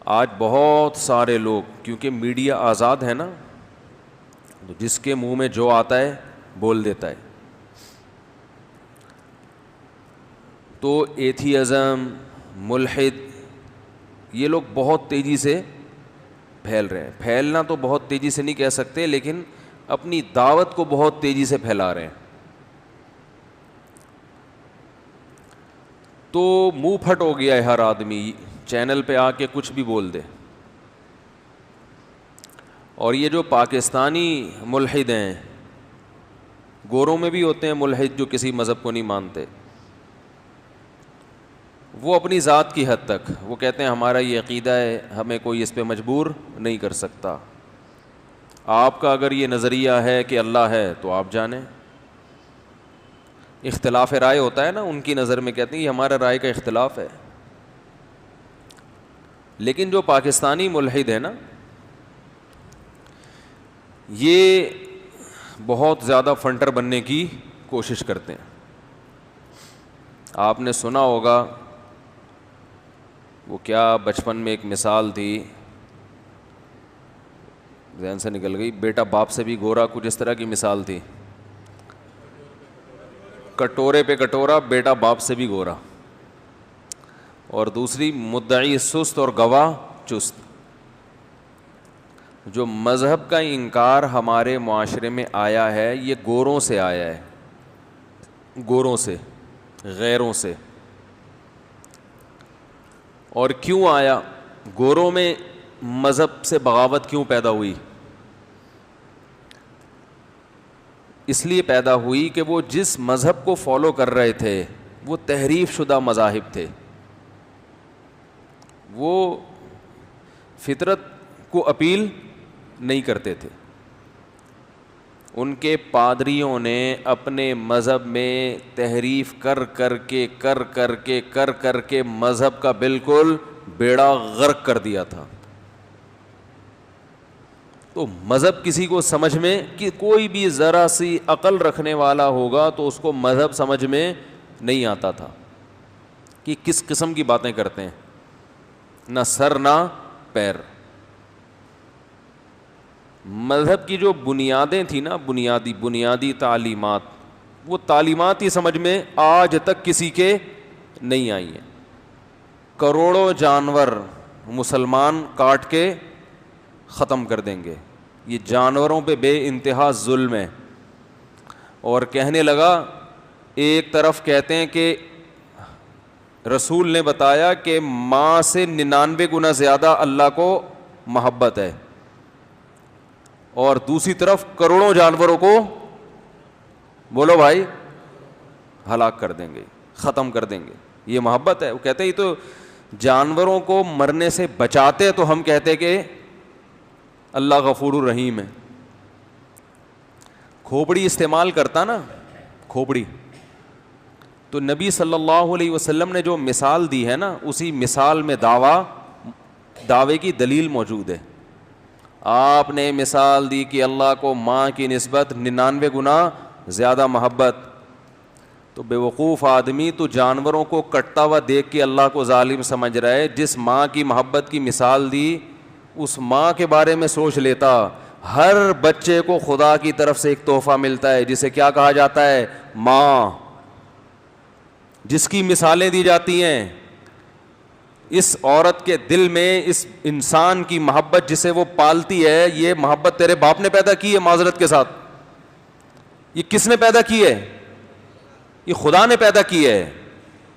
آج بہت سارے لوگ، کیونکہ میڈیا آزاد ہے نا، تو جس کے منہ میں جو آتا ہے بول دیتا ہے، تو ایتھیزم، ملحد، یہ لوگ بہت تیزی سے پھیل رہے ہیں. پھیلنا تو بہت تیزی سے نہیں کہہ سکتے، لیکن اپنی دعوت کو بہت تیزی سے پھیلا رہے ہیں. تو منہ پھٹ ہو گیا ہے ہر آدمی، چینل پہ آ کے کچھ بھی بول دے. اور یہ جو پاکستانی ملحد ہیں، گوروں میں بھی ہوتے ہیں ملحد جو کسی مذہب کو نہیں مانتے، وہ اپنی ذات کی حد تک وہ کہتے ہیں ہمارا یہ عقیدہ ہے، ہمیں کوئی اس پہ مجبور نہیں کر سکتا. آپ کا اگر یہ نظریہ ہے کہ اللہ ہے تو آپ جانیں. اختلاف رائے ہوتا ہے نا، ان کی نظر میں کہتے ہیں یہ ہمارا رائے کا اختلاف ہے. لیکن جو پاکستانی ملحد ہے نا، یہ بہت زیادہ فنٹر بننے کی کوشش کرتے ہیں. آپ نے سنا ہوگا وہ کیا بچپن میں ایک مثال تھی، ذہن سے نکل گئی، بیٹا باپ سے بھی گورا، کچھ اس طرح کی مثال تھی. کٹورے پہ کٹورا، بیٹا باپ سے بھی گورا. اور دوسری، مدعی سست اور گواہ چست. جو مذہب کا انکار ہمارے معاشرے میں آیا ہے یہ گوروں سے آیا ہے، گوروں سے، غیروں سے. اور کیوں آیا؟ گوروں میں مذہب سے بغاوت کیوں پیدا ہوئی؟ اس لیے پیدا ہوئی کہ وہ جس مذہب کو فالو کر رہے تھے وہ تحریف شدہ مذاہب تھے. وہ فطرت کو اپیل نہیں کرتے تھے. ان کے پادریوں نے اپنے مذہب میں تحریف کر کر کے مذہب کا بالکل بیڑا غرق کر دیا تھا. تو مذہب کسی کو سمجھ میں، کہ کوئی بھی ذرا سی عقل رکھنے والا ہوگا تو اس کو مذہب سمجھ میں نہیں آتا تھا کہ کس قسم کی باتیں کرتے ہیں، نہ سر نہ پیر. مذہب کی جو بنیادیں تھیں نا، بنیادی تعلیمات، وہ تعلیمات ہی سمجھ میں آج تک کسی کے نہیں آئی ہیں. کروڑوں جانور مسلمان کاٹ کے ختم کر دیں گے، یہ جانوروں پہ بے انتہا ظلم ہے. اور کہنے لگا، ایک طرف کہتے ہیں کہ رسول نے بتایا کہ ماں سے 99 گنا زیادہ اللہ کو محبت ہے، اور دوسری طرف کروڑوں جانوروں کو بولو بھائی ہلاک کر دیں گے، ختم کر دیں گے. یہ محبت ہے؟ وہ کہتے ہیں یہ تو جانوروں کو مرنے سے بچاتے تو ہم کہتے کہ اللہ غفور الرحیم ہے. کھوپڑی استعمال کرتا نا، کھوپڑی، تو نبی صلی اللہ علیہ وسلم نے جو مثال دی ہے نا، اسی مثال میں دعوے کی دلیل موجود ہے. آپ نے مثال دی کہ اللہ کو ماں کی نسبت 99 گنا زیادہ محبت. تو بے وقوف آدمی تو جانوروں کو کٹتا ہوا دیکھ کے اللہ کو ظالم سمجھ رہا ہے. جس ماں کی محبت کی مثال دی اس ماں کے بارے میں سوچ لیتا. ہر بچے کو خدا کی طرف سے ایک تحفہ ملتا ہے جسے کیا کہا جاتا ہے؟ ماں. جس کی مثالیں دی جاتی ہیں، اس عورت کے دل میں اس انسان کی محبت جسے وہ پالتی ہے، یہ محبت تیرے باپ نے پیدا کی ہے؟ معذرت کے ساتھ یہ کس نے پیدا کی ہے؟ یہ خدا نے پیدا کی ہے.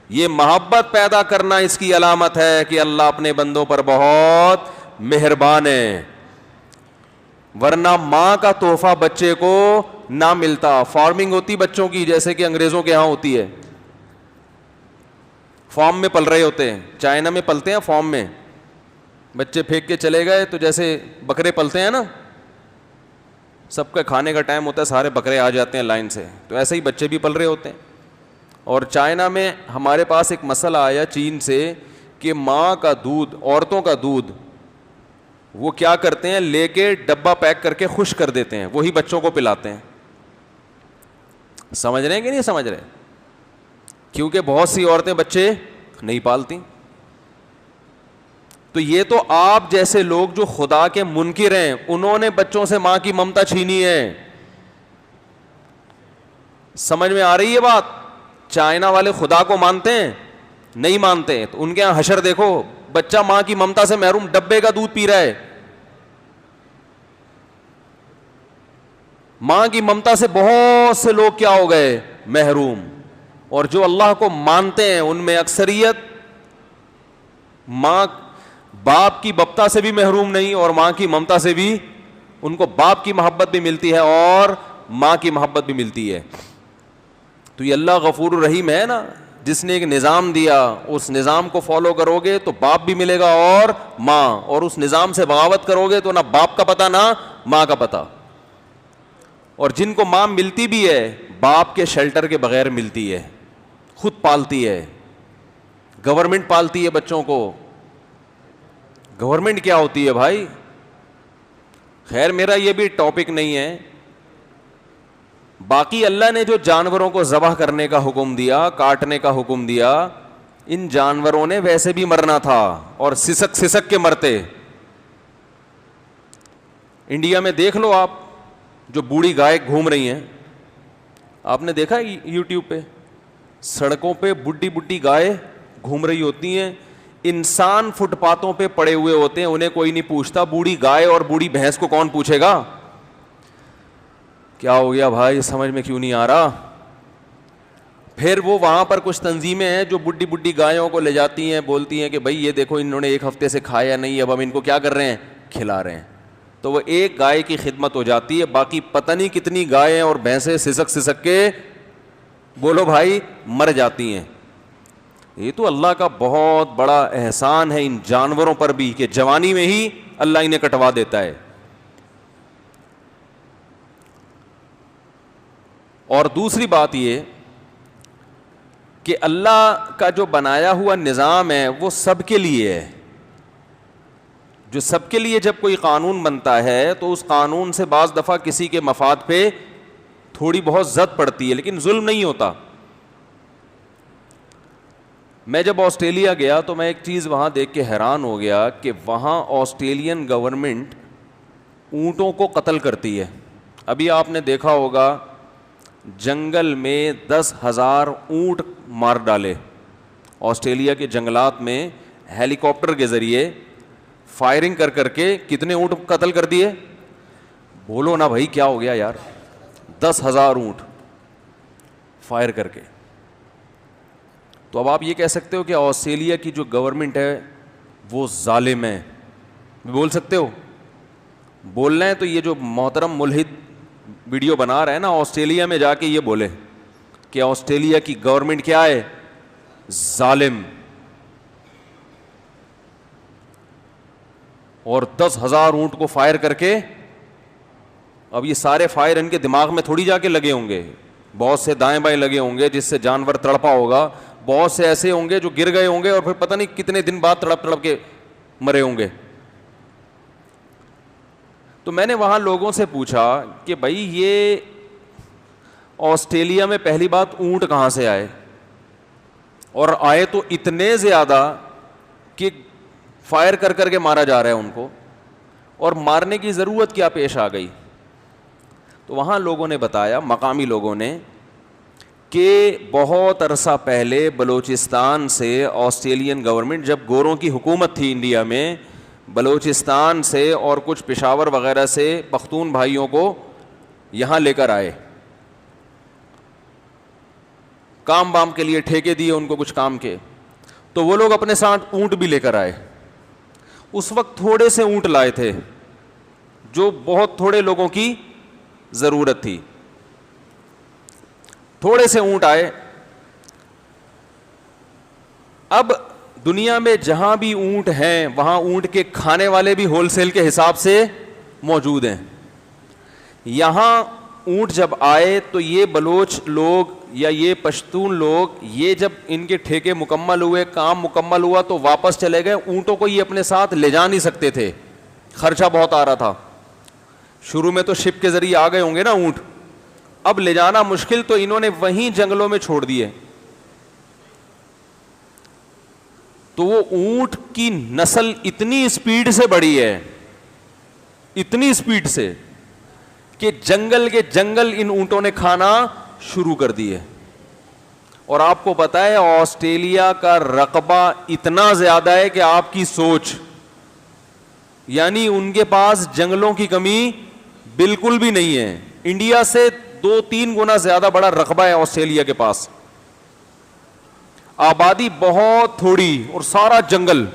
یہ محبت پیدا کرنا اس کی علامت ہے کہ اللہ اپنے بندوں پر بہت مہربان ہے. ورنہ ماں کا تحفہ بچے کو نہ ملتا. فارمنگ ہوتی بچوں کی جیسے کہ انگریزوں کے ہاں ہوتی ہے، فارم میں پل رہے ہوتے ہیں. چائنا میں پلتے ہیں فارم میں، بچے پھینک کے چلے گئے تو جیسے بکرے پلتے ہیں نا، سب کا کھانے کا ٹائم ہوتا ہے، سارے بکرے آ جاتے ہیں لائن سے، تو ایسے ہی بچے بھی پل رہے ہوتے ہیں. اور چائنا میں ہمارے پاس ایک مسئلہ آیا چین سے کہ ماں کا دودھ، عورتوں کا دودھ وہ کیا کرتے ہیں، لے کے ڈبہ پیک کر کے خشک کر دیتے ہیں، وہی بچوں کو پلاتے ہیں. سمجھ رہے ہیں کہ نہیں سمجھ رہے؟ کیونکہ بہت سی عورتیں بچے نہیں پالتی. تو یہ تو آپ جیسے لوگ جو خدا کے منکر ہیں انہوں نے بچوں سے ماں کی ممتا چھینی ہے. سمجھ میں آ رہی ہے بات؟ چائنا والے خدا کو مانتے ہیں؟ نہیں مانتے. تو ان کے یہاں حشر دیکھو, بچہ ماں کی ممتا سے محروم ڈبے کا دودھ پی رہا ہے. ماں کی ممتا سے بہت سے لوگ کیا ہو گئے؟ محروم. اور جو اللہ کو مانتے ہیں ان میں اکثریت ماں باپ کی بپتا سے بھی محروم نہیں, اور ماں کی ممتا سے بھی, ان کو باپ کی محبت بھی ملتی ہے اور ماں کی محبت بھی ملتی ہے. تو یہ اللہ غفور الرحیم ہے نا, جس نے ایک نظام دیا, اس نظام کو فالو کرو گے تو باپ بھی ملے گا اور ماں, اور اس نظام سے بغاوت کرو گے تو نہ باپ کا پتہ نہ ماں کا پتہ. اور جن کو ماں ملتی بھی ہے باپ کے شیلٹر کے بغیر ملتی ہے, خود پالتی ہے, گورنمنٹ پالتی ہے بچوں کو. گورنمنٹ کیا ہوتی ہے بھائی؟ خیر میرا یہ بھی ٹاپک نہیں ہے. باقی اللہ نے جو جانوروں کو ذبح کرنے کا حکم دیا, کاٹنے کا حکم دیا, ان جانوروں نے ویسے بھی مرنا تھا اور سسک سسک کے مرتے. انڈیا میں دیکھ لو آپ, جو بوڑھی گائے گھوم رہی ہیں, آپ نے دیکھا یوٹیوب پہ سڑکوں پہ بڈھی بڈھی گائے گھوم رہی ہوتی ہیں. انسان فٹ پاتھوں پہ پڑے ہوئے ہوتے ہیں, انہیں کوئی نہیں پوچھتا. بوڑھی گائے اور بوڑھی بھینس کو کون پوچھے گا؟ کیا ہو گیا بھائی, سمجھ میں کیوں نہیں آ رہا؟ پھر وہ وہاں پر کچھ تنظیمیں ہیں جو بڈھی بڈھی گایوں کو لے جاتی ہیں, بولتی ہیں کہ بھائی یہ دیکھو انہوں نے ایک ہفتے سے کھایا نہیں, اب ہم ان کو کیا کر رہے ہیں؟ کھلا رہے ہیں. تو وہ ایک گائے کی خدمت ہو جاتی ہے, باقی پتہ نہیں کتنی گائیں اور بھینسیں سسک سسک کے بولو بھائی مر جاتی ہیں. یہ تو اللہ کا بہت بڑا احسان ہے ان جانوروں پر بھی کہ جوانی میں ہی اللہ انہیں کٹوا دیتا ہے. اور دوسری بات یہ کہ اللہ کا جو بنایا ہوا نظام ہے وہ سب کے لیے ہے. جو سب کے لیے جب کوئی قانون بنتا ہے تو اس قانون سے بعض دفعہ کسی کے مفاد پہ تھوڑی بہت زد پڑتی ہے, لیکن ظلم نہیں ہوتا. میں جب آسٹریلیا گیا تو میں ایک چیز وہاں دیکھ کے حیران ہو گیا کہ وہاں آسٹریلین گورنمنٹ اونٹوں کو قتل کرتی ہے. ابھی آپ نے دیکھا ہوگا جنگل میں 10,000 اونٹ مار ڈالے. آسٹریلیا کے جنگلات میں ہیلی کاپٹر کے ذریعے فائرنگ کر کر کے کتنے اونٹ قتل کر دیے؟ بولو نا بھائی کیا ہو گیا یار, 10,000 اونٹ فائر کر کے. تو اب آپ یہ کہہ سکتے ہو کہ آسٹریلیا کی جو گورنمنٹ ہے وہ ظالم ہے, بول سکتے ہو؟ بولنا ہے تو یہ جو محترم ملحد ویڈیو بنا رہا ہے نا, آسٹریلیا میں جا کے یہ بولے کہ آسٹریلیا کی گورنمنٹ کیا ہے؟ ظالم. اور 10,000 اونٹ کو فائر کر کے, اب یہ سارے فائر ان کے دماغ میں تھوڑی جا کے لگے ہوں گے, بہت سے دائیں بائیں لگے ہوں گے جس سے جانور تڑپا ہوگا, بہت سے ایسے ہوں گے جو گر گئے ہوں گے اور پھر پتہ نہیں کتنے دن بعد تڑپ تڑپ کے مرے ہوں گے. تو میں نے وہاں لوگوں سے پوچھا کہ بھائی یہ آسٹریلیا میں پہلی بات اونٹ کہاں سے آئے, اور آئے تو اتنے زیادہ کہ فائر کر کر کے مارا جا رہا ہے ان کو, اور مارنے کی ضرورت کیا پیش آ گئی؟ تو وہاں لوگوں نے بتایا, مقامی لوگوں نے, کہ بہت عرصہ پہلے بلوچستان سے آسٹریلین گورنمنٹ, جب گوروں کی حکومت تھی انڈیا میں, بلوچستان سے اور کچھ پشاور وغیرہ سے پختون بھائیوں کو یہاں لے کر آئے, کام بام کے لیے ٹھیکے دیے ان کو کچھ کام کے. تو وہ لوگ اپنے ساتھ اونٹ بھی لے کر آئے. اس وقت تھوڑے سے اونٹ لائے تھے جو بہت تھوڑے لوگوں کی ضرورت تھی, تھوڑے سے اونٹ آئے. اب دنیا میں جہاں بھی اونٹ ہیں وہاں اونٹ کے کھانے والے بھی ہول سیل کے حساب سے موجود ہیں. یہاں اونٹ جب آئے تو یہ بلوچ لوگ یا یہ پشتون لوگ, یہ جب ان کے ٹھیکے مکمل ہوئے, کام مکمل ہوا تو واپس چلے گئے. اونٹوں کو یہ اپنے ساتھ لے جا نہیں سکتے تھے, خرچہ بہت آ رہا تھا. شروع میں تو شپ کے ذریعے آ گئے ہوں گے نا اونٹ, اب لے جانا مشکل, تو انہوں نے وہیں جنگلوں میں چھوڑ دیے. تو وہ اونٹ کی نسل اتنی اسپیڈ سے بڑھی ہے، اتنی اسپیڈ سے کہ جنگل کے جنگل ان اونٹوں نے کھانا شروع کر دیے. اور آپ کو پتا ہے آسٹریلیا کا رقبہ اتنا زیادہ ہے کہ آپ کی سوچ، یعنی ان کے پاس جنگلوں کی کمی بالکل بھی نہیں ہے. انڈیا سے 2-3 گنا زیادہ بڑا رقبہ ہے آسٹریلیا کے پاس، آبادی بہت تھوڑی اور سارا جنگل.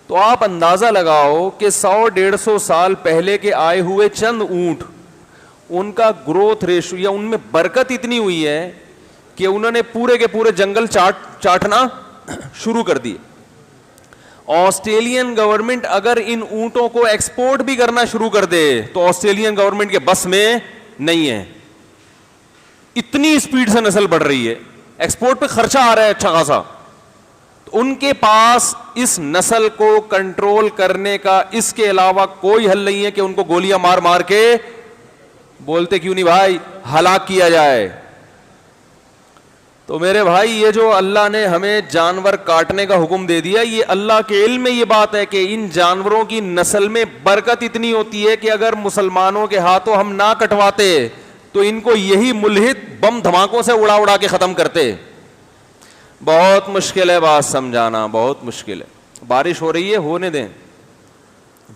تو آپ اندازہ لگاؤ کہ 100-150 سال پہلے کے آئے ہوئے چند اونٹ، ان کا گروتھ ریشو یا ان میں برکت اتنی ہوئی ہے کہ انہوں نے پورے کے پورے جنگل چاٹنا شروع کر دیے. آسٹریلین گورنمنٹ اگر ان اونٹوں کو ایکسپورٹ بھی کرنا شروع کر دے تو آسٹریلین گورنمنٹ کے بس میں نہیں ہے، اتنی اسپیڈ سے نسل بڑھ رہی ہے. ایکسپورٹ پہ خرچہ آ رہا ہے اچھا خاصا. ان کے پاس اس نسل کو کنٹرول کرنے کا اس کے علاوہ کوئی حل نہیں ہے کہ ان کو گولیاں مار مار کے، بولتے کیوں نہیں بھائی، ہلاک کیا جائے. تو میرے بھائی یہ جو اللہ نے ہمیں جانور کاٹنے کا حکم دے دیا، یہ اللہ کے علم میں یہ بات ہے کہ ان جانوروں کی نسل میں برکت اتنی ہوتی ہے کہ اگر مسلمانوں کے ہاتھوں ہم نہ کٹواتے تو ان کو یہی ملحد بم دھماکوں سے اڑا اڑا کے ختم کرتے. بہت مشکل ہے بات سمجھانا، بہت مشکل ہے. بارش ہو رہی ہے، ہونے دیں،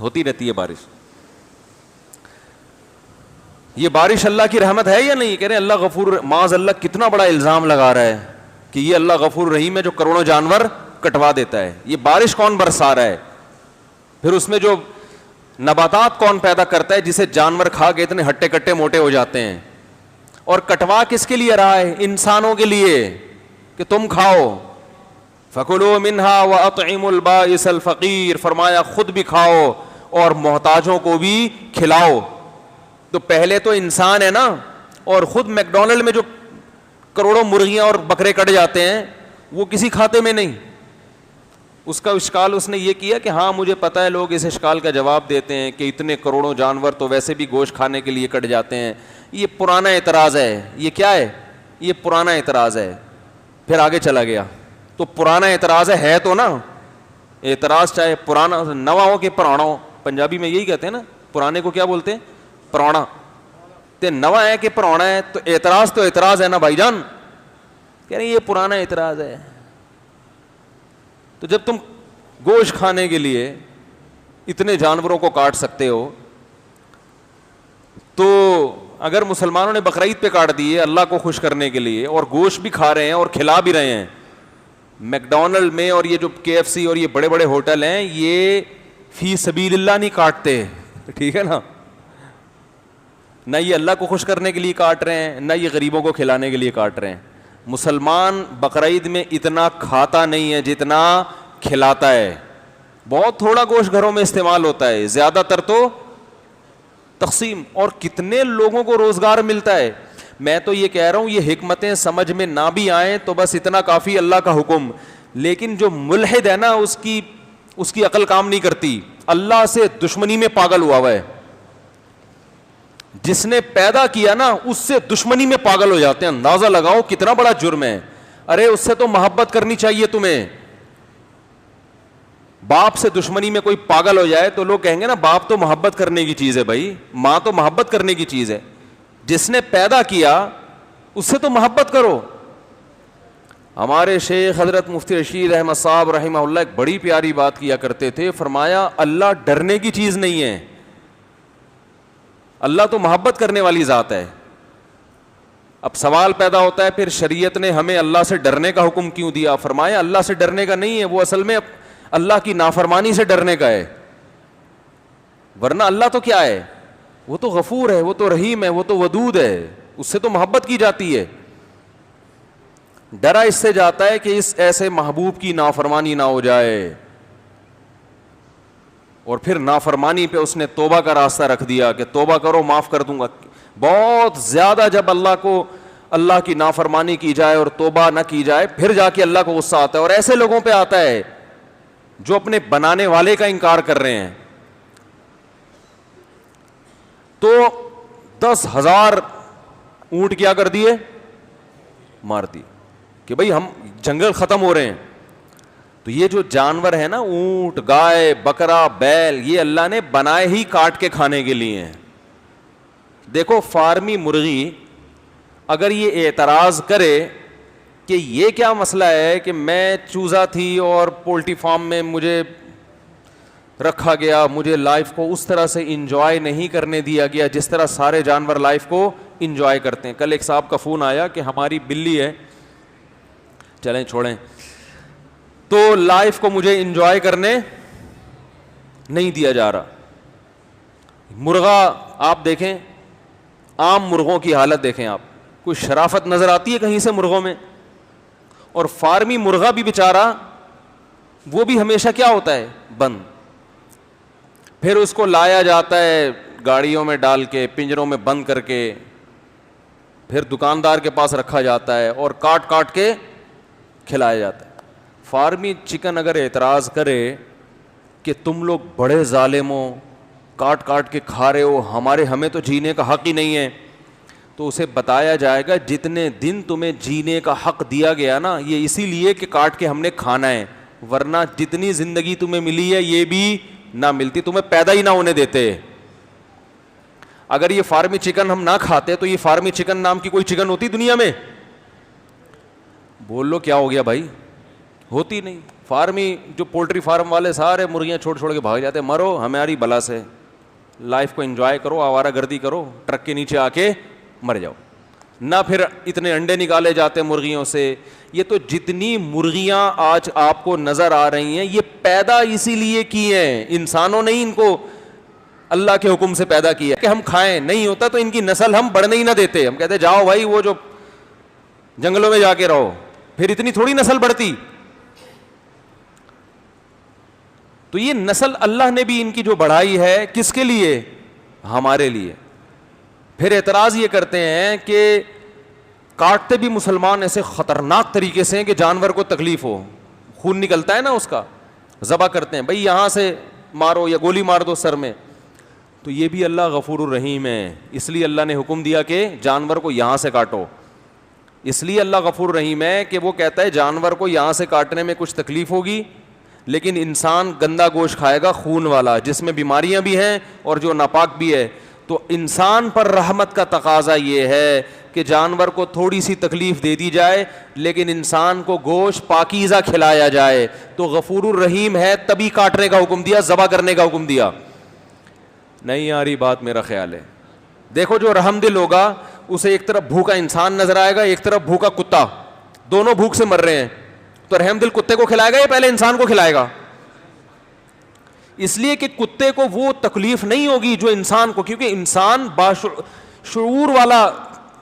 ہوتی رہتی ہے بارش. یہ بارش اللہ کی رحمت ہے یا نہیں؟ کہہ رہے ہیں اللہ غفور، معاذ اللہ کتنا بڑا الزام لگا رہا ہے کہ یہ اللہ غفور رحیم ہے جو کروڑوں جانور کٹوا دیتا ہے. یہ بارش کون برسا رہا ہے؟ پھر اس میں جو نباتات کون پیدا کرتا ہے جسے جانور کھا کے اتنے ہٹے کٹے موٹے ہو جاتے ہیں؟ اور کٹوا کس کے لیے رہا ہے؟ انسانوں کے لیے کہ تم کھاؤ. فَكُلُوا مِنْهَا وَأَطْعِمُوا الْبَائِسَ الْفَقِيرَ، فرمایا خود بھی کھاؤ اور محتاجوں کو بھی کھلاؤ. تو پہلے تو انسان ہے نا، اور خود میکڈونلڈ میں جو کروڑوں مرغیاں اور بکرے کٹ جاتے ہیں وہ کسی کھاتے میں نہیں. اس کا اشکال اس نے یہ کیا کہ ہاں مجھے پتہ ہے لوگ اس اشکال کا جواب دیتے ہیں کہ اتنے کروڑوں جانور تو ویسے بھی گوشت کھانے کے لیے کٹ جاتے ہیں. یہ پرانا اعتراض ہے. یہ کیا ہے؟ یہ پرانا اعتراض ہے. پھر آگے چلا گیا تو پرانا اعتراض ہے تو نا، اعتراض چاہے پرانا نوا ہو کہ پرانا ہو، پنجابی میں یہی کہتے ہیں نا، پرانے کو کیا بولتے ہیں؟ پرانا. تے نوا ہے کہ پرانا ہے، تو اعتراض ہے نا بھائی جان. کہہ رہے یہ پرانا اعتراض ہے. تو جب تم گوشت کھانے کے لیے اتنے جانوروں کو کاٹ سکتے ہو، تو اگر مسلمانوں نے بقرعید پہ کاٹ دیے اللہ کو خوش کرنے کے لیے اور گوشت بھی کھا رہے ہیں اور کھلا بھی رہے ہیں، میکڈونلڈ میں اور یہ جو KFC اور یہ بڑے بڑے ہوٹل ہیں یہ فی سبیل اللہ نہیں کاٹتے، ٹھیک ہے نا، نہ یہ اللہ کو خوش کرنے کے لیے کاٹ رہے ہیں، نہ یہ غریبوں کو کھلانے کے لیے کاٹ رہے ہیں. مسلمان بقرعید میں اتنا کھاتا نہیں ہے جتنا کھلاتا ہے. بہت تھوڑا گوشت گھروں میں استعمال ہوتا ہے، زیادہ تر تو تقسیم. اور کتنے لوگوں کو روزگار ملتا ہے. میں تو یہ کہہ رہا ہوں یہ حکمتیں سمجھ میں نہ بھی آئیں تو بس اتنا کافی اللہ کا حکم. لیکن جو ملحد ہے نا اس کی عقل کام نہیں کرتی، اللہ سے دشمنی میں پاگل ہوا ہے. جس نے پیدا کیا نا اس سے دشمنی میں پاگل ہو جاتے ہیں. اندازہ لگاؤ کتنا بڑا جرم ہے. ارے اس سے تو محبت کرنی چاہیے تمہیں. باپ سے دشمنی میں کوئی پاگل ہو جائے تو لوگ کہیں گے نا باپ تو محبت کرنے کی چیز ہے. بھائی ماں تو محبت کرنے کی چیز ہے. جس نے پیدا کیا اس سے تو محبت کرو. ہمارے شیخ حضرت مفتی رشید احمد صاحب رحمہ اللہ ایک بڑی پیاری بات کیا کرتے تھے. فرمایا اللہ ڈرنے کی چیز نہیں ہے، اللہ تو محبت کرنے والی ذات ہے. اب سوال پیدا ہوتا ہے پھر شریعت نے ہمیں اللہ سے ڈرنے کا حکم کیوں دیا؟ فرمایا اللہ سے ڈرنے کا نہیں ہے، وہ اصل میں اللہ کی نافرمانی سے ڈرنے کا ہے. ورنہ اللہ تو کیا ہے؟ وہ تو غفور ہے، وہ تو رحیم ہے، وہ تو ودود ہے، اس سے تو محبت کی جاتی ہے. ڈرا اس سے جاتا ہے کہ اس ایسے محبوب کی نافرمانی نہ ہو جائے. اور پھر نافرمانی پہ اس نے توبہ کا راستہ رکھ دیا کہ توبہ کرو معاف کر دوں گا. بہت زیادہ جب اللہ کی نافرمانی کی جائے اور توبہ نہ کی جائے پھر جا کے اللہ کو غصہ آتا ہے. اور ایسے لوگوں پہ آتا ہے جو اپنے بنانے والے کا انکار کر رہے ہیں. تو 10,000 اونٹ کیا کر دیے؟ مار دیے کہ بھئی ہم جنگل ختم ہو رہے ہیں. تو یہ جو جانور ہے نا، اونٹ، گائے، بکرا، بیل، یہ اللہ نے بنائے ہی کاٹ کے کھانے کے لیے ہیں. دیکھو فارمی مرغی اگر یہ اعتراض کرے کہ یہ کیا مسئلہ ہے کہ میں چوزا تھی اور پولٹری فارم میں مجھے رکھا گیا, مجھے لائف کو اس طرح سے انجوائے نہیں کرنے دیا گیا جس طرح سارے جانور لائف کو انجوائے کرتے ہیں. کل ایک صاحب کا فون آیا کہ ہماری بلی ہے, چلیں چھوڑیں, تو لائف کو مجھے انجوائے کرنے نہیں دیا جا رہا. مرغا آپ دیکھیں, عام مرغوں کی حالت دیکھیں آپ, کوئی شرافت نظر آتی ہے کہیں سے مرغوں میں؟ اور فارمی مرغا بھی بیچارہ وہ بھی ہمیشہ کیا ہوتا ہے, بند. پھر اس کو لایا جاتا ہے گاڑیوں میں ڈال کے, پنجروں میں بند کر کے, پھر دکاندار کے پاس رکھا جاتا ہے اور کاٹ کاٹ کے کھلایا جاتا ہے. فارمی چکن اگر اعتراض کرے کہ تم لوگ بڑے ظالم ہو, کاٹ کاٹ کے کھا رہے ہو, ہمیں تو جینے کا حق ہی نہیں ہے, تو اسے بتایا جائے گا جتنے دن تمہیں جینے کا حق دیا گیا نا, یہ اسی لیے کہ کاٹ کے ہم نے کھانا ہے, ورنہ جتنی زندگی تمہیں ملی ہے یہ بھی نہ ملتی, تمہیں پیدا ہی نہ ہونے دیتے. اگر یہ فارمی چکن ہم نہ کھاتے تو یہ فارمی چکن نام کی کوئی چکن ہوتی دنیا میں؟ بول لو کیا ہو گیا بھائی, ہوتی نہیں. فارمی جو پولٹری فارم والے سارے مرغیاں چھوڑ کے بھاگ جاتے, مرو ہماری بلا سے, لائف کو انجوائے کرو, آوارہ گردی کرو, ٹرک کے نیچے آ کے مر جاؤ. نہ پھر اتنے انڈے نکالے جاتے مرغیوں سے. یہ تو جتنی مرغیاں آج آپ کو نظر آ رہی ہیں یہ پیدا اسی لیے کی ہیں, انسانوں نے ان کو اللہ کے حکم سے پیدا کیا کہ ہم کھائیں. نہیں ہوتا تو ان کی نسل ہم بڑھنے ہی نہ دیتے, ہم کہتے جاؤ بھائی وہ جو جنگلوں میں جا کے رہو, پھر اتنی تھوڑی نسل بڑھتی. تو یہ نسل اللہ نے بھی ان کی جو بڑھائی ہے کس کے لیے؟ ہمارے لیے. پھر اعتراض یہ کرتے ہیں کہ کاٹتے بھی مسلمان ایسے خطرناک طریقے سے ہیں کہ جانور کو تکلیف ہو, خون نکلتا ہے نا اس کا, ذبح کرتے ہیں, بھائی یہاں سے مارو یا گولی مار دو سر میں. تو یہ بھی اللہ غفور الرحیم ہے, اس لیے اللہ نے حکم دیا کہ جانور کو یہاں سے کاٹو. اس لیے اللہ غفور الرحیم ہے کہ وہ کہتا ہے جانور کو یہاں سے کاٹنے میں کچھ تکلیف ہوگی, لیکن انسان گندا گوشت کھائے گا خون والا, جس میں بیماریاں بھی ہیں اور جو ناپاک بھی ہے. تو انسان پر رحمت کا تقاضا یہ ہے کہ جانور کو تھوڑی سی تکلیف دے دی جائے لیکن انسان کو گوشت پاکیزہ کھلایا جائے. تو غفور الرحیم ہے تبھی کاٹنے کا حکم دیا, ذبح کرنے کا حکم دیا. نہیں آ رہی بات میرا خیال ہے. دیکھو جو رحم دل ہوگا اسے ایک طرف بھوکا انسان نظر آئے گا, ایک طرف بھوکا کتا, دونوں بھوک سے مر رہے ہیں, تو رحم دل کتے کو کھلائے گا یا پہلے انسان کو کھلائے گا؟ اس لیے کہ کتے کو وہ تکلیف نہیں ہوگی جو انسان کو, کیونکہ انسان شعور والا,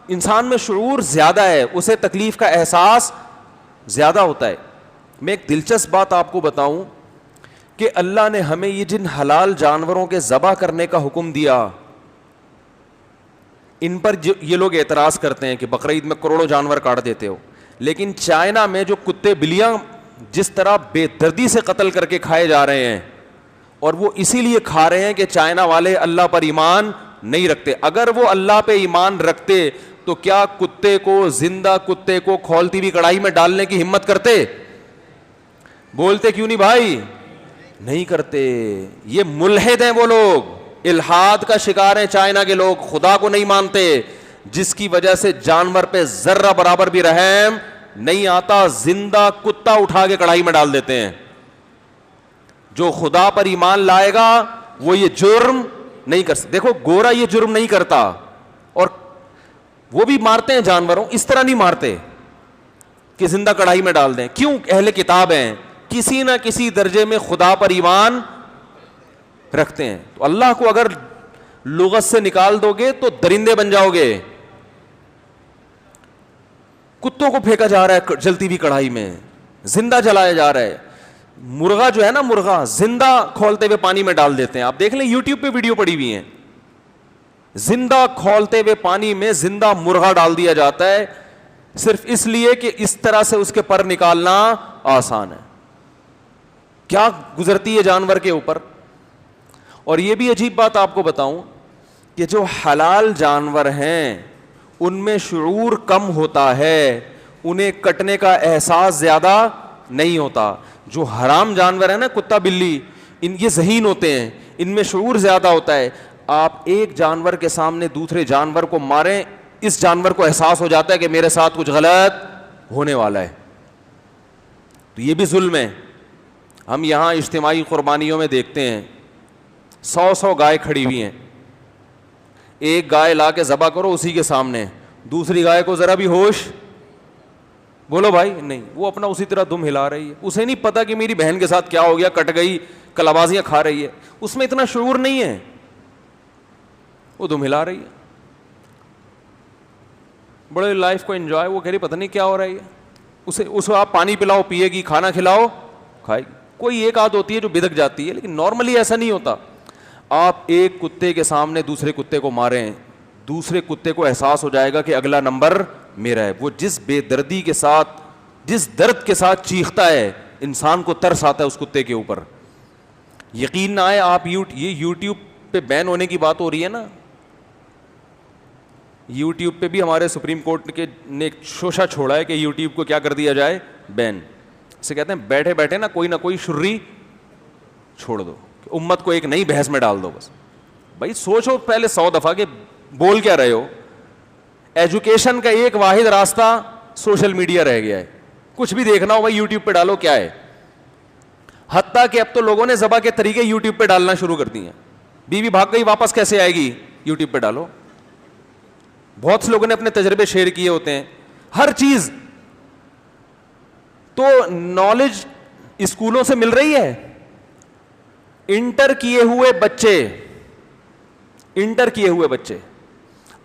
انسان میں شعور زیادہ ہے, اسے تکلیف کا احساس زیادہ ہوتا ہے. میں ایک دلچسپ بات آپ کو بتاؤں کہ اللہ نے ہمیں یہ جن حلال جانوروں کے ذبح کرنے کا حکم دیا, ان پر یہ لوگ اعتراض کرتے ہیں کہ بقرعید میں کروڑوں جانور کاٹ دیتے ہو, لیکن چائنا میں جو کتے بلیاں جس طرح بے دردی سے قتل کر کے کھائے جا رہے ہیں, اور وہ اسی لیے کھا رہے ہیں کہ چائنا والے اللہ پر ایمان نہیں رکھتے. اگر وہ اللہ پہ ایمان رکھتے تو کیا کتے کو, زندہ کتے کو کھولتی ہوئی کڑائی میں ڈالنے کی ہمت کرتے؟ بولتے کیوں نہیں بھائی؟ نہیں کرتے. یہ ملحد ہیں وہ لوگ, الحاد کا شکار ہیں چائنا کے لوگ, خدا کو نہیں مانتے, جس کی وجہ سے جانور پہ ذرہ برابر بھی رحم نہیں آتا. زندہ کتا اٹھا کے کڑائی میں ڈال دیتے ہیں. جو خدا پر ایمان لائے گا وہ یہ جرم نہیں کر سکتا. دیکھو گورا یہ جرم نہیں کرتا, اور وہ بھی مارتے ہیں جانوروں, اس طرح نہیں مارتے کہ زندہ کڑائی میں ڈال دیں. کیوں؟ اہل کتاب ہیں, کسی نہ کسی درجے میں خدا پر ایمان رکھتے ہیں. تو اللہ کو اگر لغت سے نکال دو گے تو درندے بن جاؤ گے. کتوں کو پھینکا جا رہا ہے جلتی ہوئی کڑھائی میں, زندہ جلایا جا رہا ہے. مرغا جو ہے نا, مرغا زندہ کھولتے ہوئے پانی میں ڈال دیتے ہیں. آپ دیکھ لیں یوٹیوب پہ ویڈیو پڑی ہوئی ہیں, زندہ کھولتے ہوئے پانی میں زندہ مرغا ڈال دیا جاتا ہے, صرف اس لیے کہ اس طرح سے اس کے پر نکالنا آسان ہے. کیا گزرتی ہے جانور کے اوپر. اور یہ بھی عجیب بات آپ کو بتاؤں کہ جو حلال جانور ہیں ان میں شعور کم ہوتا ہے, انہیں کٹنے کا احساس زیادہ نہیں ہوتا. جو حرام جانور ہے نا کتا بلی, یہ ذہین ہوتے ہیں, ان میں شعور زیادہ ہوتا ہے. آپ ایک جانور کے سامنے دوسرے جانور کو ماریں, اس جانور کو احساس ہو جاتا ہے کہ میرے ساتھ کچھ غلط ہونے والا ہے, تو یہ بھی ظلم ہے. ہم یہاں اجتماعی قربانیوں میں دیکھتے ہیں 100 گائے کھڑی ہوئی ہیں, ایک گائے لا کے ذبح کرو اسی کے سامنے, دوسری گائے کو ذرا بھی ہوش, بولو بھائی نہیں, وہ اپنا اسی طرح دم ہلا رہی ہے, اسے نہیں پتا کہ میری بہن کے ساتھ کیا ہو گیا, کٹ گئی, کلابازیاں کھا رہی ہے, اس میں اتنا شعور نہیں ہے, وہ دم ہلا رہی ہے, بڑے لائف کو انجوائے, وہ کہہ رہی پتہ نہیں کیا ہو رہی ہے, اسے آپ پانی پلاؤ پیے گی, کھانا کھلاؤ کھائے گی. کوئی ایک آدھ ہوتی ہے جو بدک جاتی ہے, لیکن نارملی ایسا نہیں ہوتا. آپ ایک کتے کے سامنے دوسرے کتے کو ماریں, دوسرے کتے کو احساس ہو جائے گا کہ اگلا نمبر میرا ہے. وہ جس بے دردی کے ساتھ, جس درد کے ساتھ چیختا ہے, انسان کو ترس آتا ہے اس کتے کے اوپر. یقین نہ آئے آپ, یہ یوٹیوب پہ بین ہونے کی بات ہو رہی ہے نا, یوٹیوب پہ بھی ہمارے سپریم کورٹ نے ایک شوشہ چھوڑا ہے کہ یوٹیوب کو کیا کر دیا جائے, بین. اسے کہتے ہیں بیٹھے بیٹھے نا کوئی نہ کوئی شری چھوڑ دو, امت کو ایک نئی بحث میں ڈال دو. بس بھائی سوچو پہلے 100 دفعہ کہ بول کیا رہے ہو. ایجوکیشن کا ایک واحد راستہ سوشل میڈیا رہ گیا ہے, کچھ بھی دیکھنا ہو بھائی یوٹیوب پہ ڈالو, کیا ہے. حتیٰ کہ اب تو لوگوں نے ذبح کے طریقے یوٹیوب پہ ڈالنا شروع کر دی ہیں. بیوی بھاگ گئی واپس کیسے آئے گی, یوٹیوب پہ ڈالو. بہت سے لوگوں نے اپنے تجربے شیئر کیے ہوتے ہیں. ہر چیز تو نالج اسکولوں سے مل رہی ہے. انٹر کیے ہوئے بچے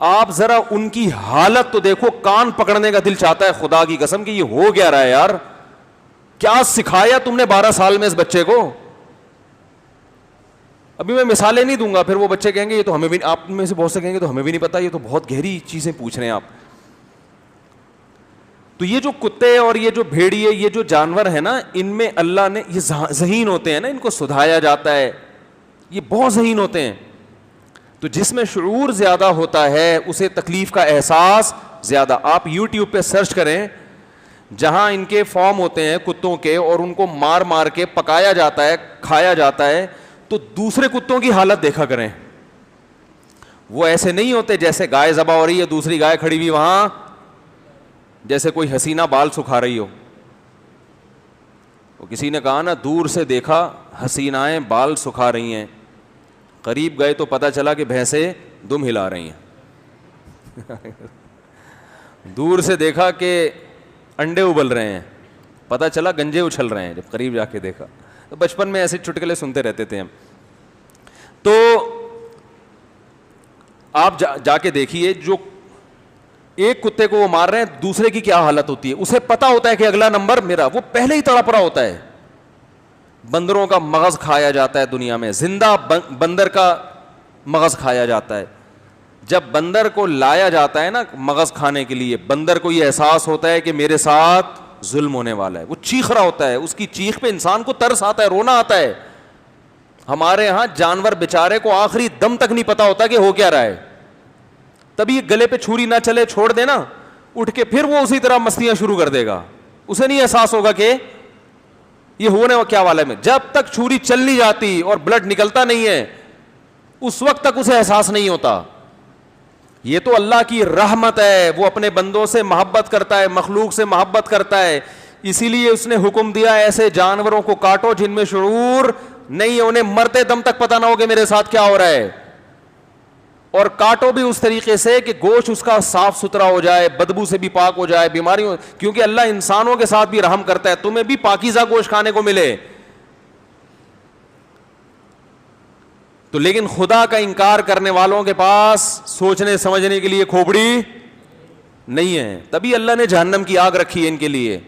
آپ ذرا ان کی حالت تو دیکھو, کان پکڑنے کا دل چاہتا ہے خدا کی قسم کہ یہ ہو گیا رہا ہے یار, کیا سکھایا تم نے 12 سال میں اس بچے کو. ابھی میں مثالیں نہیں دوں گا, پھر وہ بچے کہیں گے یہ تو ہمیں بھی, آپ میں سے بہت سے کہیں گے تو ہمیں بھی نہیں پتا, یہ تو بہت گہری چیزیں پوچھ رہے ہیں آپ. تو یہ جو کتے اور یہ جو بھیڑیے, یہ جو جانور ہیں نا, ان میں اللہ نے, یہ ذہین ہوتے ہیں نا, ان کو سدھایا جاتا ہے, یہ بہت ذہین ہوتے ہیں. تو جس میں شعور زیادہ ہوتا ہے اسے تکلیف کا احساس زیادہ. آپ یوٹیوب پہ سرچ کریں, جہاں ان کے فارم ہوتے ہیں کتوں کے اور ان کو مار مار کے پکایا جاتا ہے, کھایا جاتا ہے, تو دوسرے کتوں کی حالت دیکھا کریں. وہ ایسے نہیں ہوتے جیسے گائے ذبح ہو رہی ہے, دوسری گائے کھڑی ہوئی وہاں جیسے کوئی حسینہ بال سکھا رہی ہو. وہ کسی نے کہا نا, دور سے دیکھا حسینائیں بال سکھا رہی ہیں, قریب گئے تو پتہ چلا کہ بھینسیں دم ہلا رہی ہیں. دور سے دیکھا کہ انڈے ابل رہے ہیں, پتہ چلا گنجے اچھل رہے ہیں. جب قریب جا کے دیکھا, تو بچپن میں ایسے چٹکلے سنتے رہتے تھے ہم. تو آپ جا کے دیکھیے, جو ایک کتے کو وہ مار رہے ہیں, دوسرے کی کیا حالت ہوتی ہے. اسے پتا ہوتا ہے کہ اگلا نمبر میرا, وہ پہلے ہی تڑپ رہا ہوتا ہے. بندروں کا مغز کھایا جاتا ہے دنیا میں, زندہ بندر کا مغز کھایا جاتا ہے. جب بندر کو لایا جاتا ہے نا مغز کھانے کے لیے, بندر کو یہ احساس ہوتا ہے کہ میرے ساتھ ظلم ہونے والا ہے, وہ چیخ رہا ہوتا ہے. اس کی چیخ پہ انسان کو ترس آتا ہے, رونا آتا ہے. ہمارے یہاں جانور بیچارے کو آخری دم تک نہیں پتا ہوتا کہ ہو کیا رہا ہے. تبھی گلے پہ چھری نہ چلے, چھوڑ دینا, اٹھ کے پھر وہ اسی طرح مستیاں شروع کر دے گا. اسے نہیں احساس ہوگا کہ یہ ہونے کیا والا ہے. جب تک چھری چل نہیں جاتی اور بلڈ نکلتا نہیں ہے, اس وقت تک اسے احساس نہیں ہوتا. یہ تو اللہ کی رحمت ہے, وہ اپنے بندوں سے محبت کرتا ہے, مخلوق سے محبت کرتا ہے. اسی لیے اس نے حکم دیا ایسے جانوروں کو کاٹو جن میں شعور نہیں ہے, انہیں مرتے دم تک پتہ نہ ہو کہ میرے ساتھ کیا ہو رہا ہے. اور کاٹو بھی اس طریقے سے کہ گوشت اس کا صاف ستھرا ہو جائے, بدبو سے بھی پاک ہو جائے, بیماریوں, کیونکہ اللہ انسانوں کے ساتھ بھی رحم کرتا ہے, تمہیں بھی پاکیزہ گوشت کھانے کو ملے. تو لیکن خدا کا انکار کرنے والوں کے پاس سوچنے سمجھنے کے لیے کھوپڑی نہیں ہے, تبھی اللہ نے جہنم کی آگ رکھی ہے ان کے لیے.